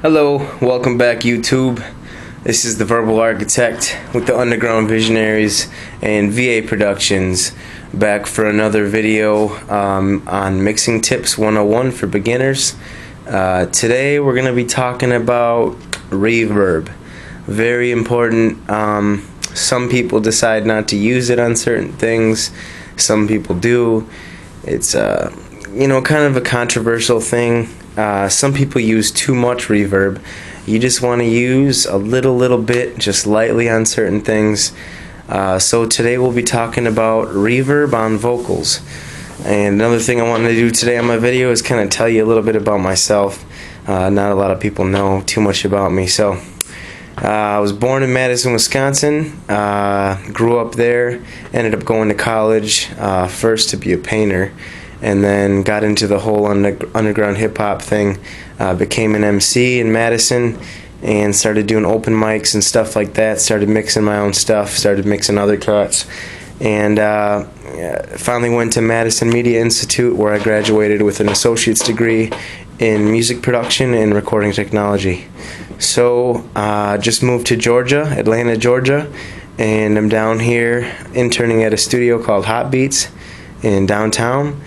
Hello, welcome back YouTube. This is the Verbal Architect with the Underground Visionaries and VA Productions, back for another video on Mixing Tips 101 for beginners. Today we're going to be talking about reverb. Very important. Some people decide not to use it on certain things. Some people do. It's kind of a controversial thing. Some people use too much reverb. You just want to use a little bit, just lightly on certain things. So today we'll be talking about reverb on vocals. And another thing I wanted to do today on my video is kind of tell you a little bit about myself. Not a lot of people know too much about me. So I was born in Madison, Wisconsin. Grew up there. Ended up going to college first to be a painter, and then got into the whole underground hip-hop thing. Became an MC in Madison and started doing open mics and stuff like that. Started mixing my own stuff, started mixing other cuts, and finally went to Madison Media Institute, where I graduated with an associate's degree in music production and recording technology. So just moved to Georgia, Atlanta, Georgia, and I'm down here interning at a studio called Hot Beats in downtown.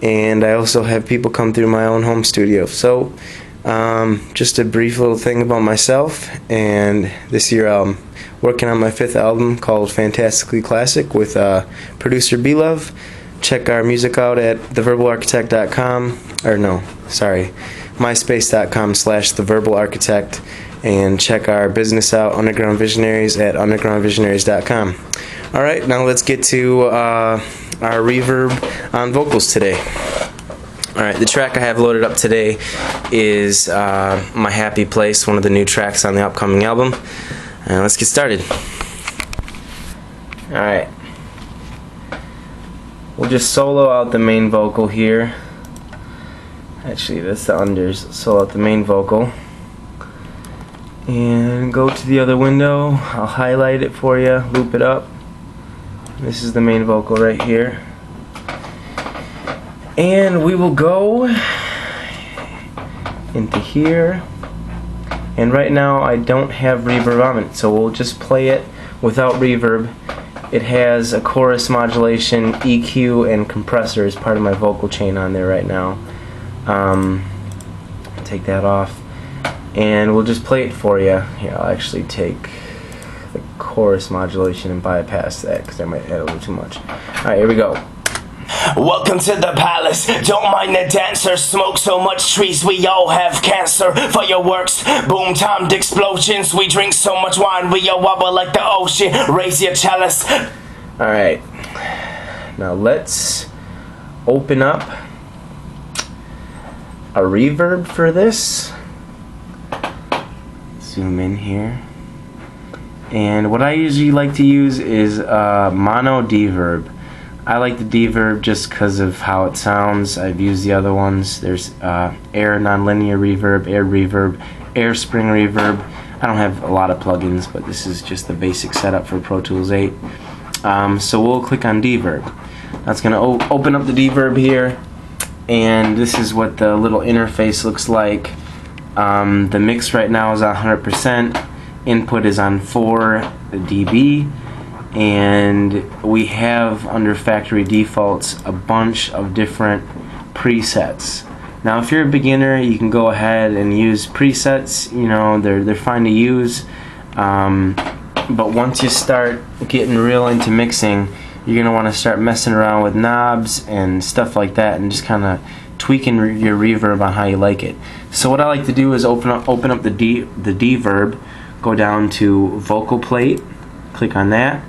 And I also have people come through my own home studio. So just a brief little thing about myself. And this year I'm working on my 5th album called Fantastically Classic with producer B-Love. Check our music out at theverbalarchitect.com, myspace.com/theverbalarchitect, and check our business out, Underground Visionaries, at undergroundvisionaries.com. Alright, now let's get to our reverb on vocals today. Alright, the track I have loaded up today is My Happy Place, one of the new tracks on the upcoming album. And let's get started. Alright. We'll just solo out the main vocal here. Actually, that's the unders. Solo out the main vocal. And go to the other window. I'll highlight it for you, loop it up. This is the main vocal right here. And we will go into here. And right now I don't have reverb on it, so we'll just play it without reverb. It has a chorus modulation, EQ, and compressor as part of my vocal chain on there right now. Take that off. And we'll just play it for you. Here, I'll actually take the chorus modulation and bypass that because I might add a little too much. Alright, here we go. Welcome to the palace, don't mind the dancers. Smoke so much trees, we all have cancer. Fireworks, boom timed explosions. We drink so much wine, we all wobble like the ocean. Raise your chalice. Alright, now let's open up a reverb for this. Zoom in here. And what I usually like to use is mono deverb. I like the deverb just because of how it sounds. I've used the other ones. There's air nonlinear reverb, air reverb, air spring reverb. I don't have a lot of plugins, but this is just the basic setup for Pro Tools 8. So we'll click on deverb. That's going to open up the deverb here, and this is what the little interface looks like. The mix right now is on 100%. Input is on 4 dB. And we have, under factory defaults, a bunch of different presets. Now if you're a beginner, you can go ahead and use presets. You know, they're fine to use, but once you start getting real into mixing, you're going to want to start messing around with knobs and stuff like that, and just kind of tweaking your reverb on how you like it. So what I like to do is open up the deverb, go down to vocal plate, click on that.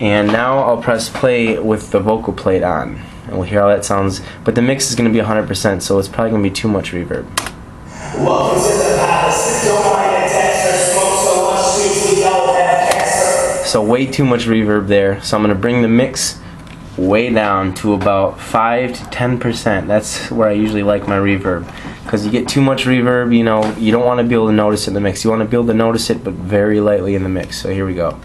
And now I'll press play with the vocal plate on, and we'll hear how that sounds. But the mix is going to be 100%, so it's probably going to be too much reverb. Welcome to the palace, don't mind the dancers. Smoke so much trees, we all have cancer. So way too much reverb there. So I'm going to bring the mix way down to about 5 to 10%. That's where I usually like my reverb, because you get too much reverb, you know, you don't want to be able to notice it in the mix. You want to be able to notice it, but very lightly in the mix. So here we go.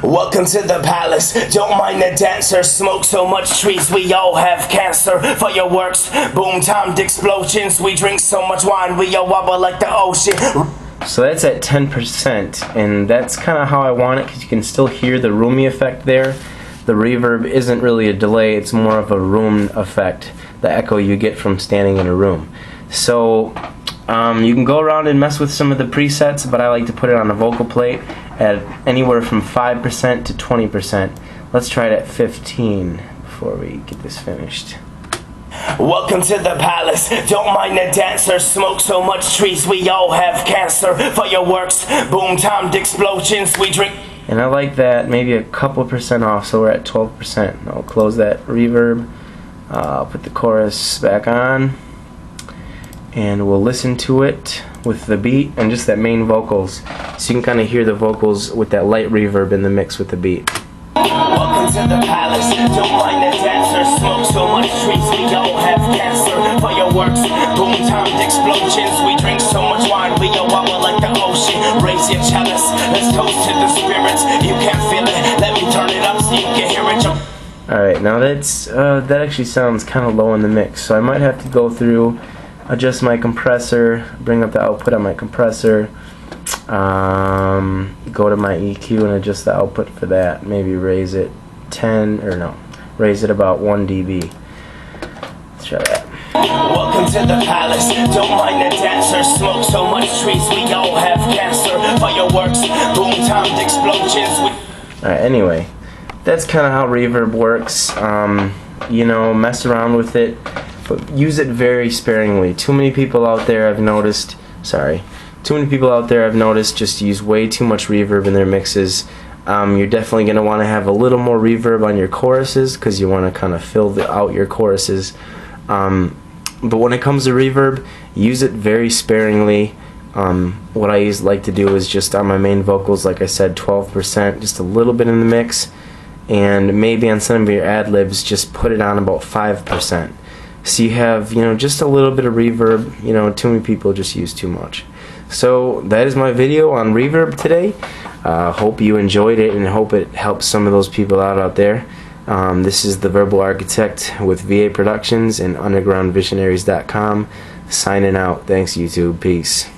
Welcome to the palace. Don't mind the dancers. Smoke so much trees, we all have cancer. Fireworks, boom timed explosions. We drink so much wine, we all wobble like the ocean. So that's at 10%, and that's kind of how I want it, because you can still hear the roomy effect there. The reverb isn't really a delay, it's more of a room effect, the echo you get from standing in a room. So you can go around and mess with some of the presets, but I like to put it on a vocal plate at anywhere from 5% to 20%. Let's try it at 15 before we get this finished. Welcome to the palace. Don't mind the dancers. Smoke so much trees, we all have cancer. Fireworks, boom timed explosions. We drink. And I like that maybe a couple percent off, so we're at 12%. I'll close that reverb. I'll put the chorus back on, and we'll listen to it with the beat and just that main vocals, so you can kind of hear the vocals with that light reverb in the mix with the beat. Welcome to the palace. Don't mind the dancers. Smoke so much trees, we all have cancer. Fireworks, boom timed explosions. We drink so much wine, we all wobble like the ocean. Raise your chalice, let's toast to the spirits. You can't feel it, let me turn it up so you can hear it. Alright, now that actually sounds kind of low in the mix, so I might have to go through, adjust my compressor, bring up the output on my compressor, go to my EQ and adjust the output for that. Maybe raise it raise it about 1 dB. Let's try that. Welcome to the palace. Don't mind the dancers. Smoke so much trees, we all have cancer. Fireworks, boom timed explosions. Alright, anyway, that's kind of how reverb works. You know, mess around with it, but use it very sparingly. Too many people out there I've noticed just use way too much reverb in their mixes. You're definitely going to want to have a little more reverb on your choruses, because you want to kind of fill out your choruses. But when it comes to reverb, use it very sparingly. What I like to do is just on my main vocals, like I said, 12%, just a little bit in the mix, and maybe on some of your ad-libs, just put it on about 5%. So you have, you know, just a little bit of reverb. You know, too many people just use too much. So that is my video on reverb today. Hope you enjoyed it, and hope it helps some of those people out there. This is the Verbal Architect with VA Productions and UndergroundVisionaries.com signing out. Thanks, YouTube. Peace.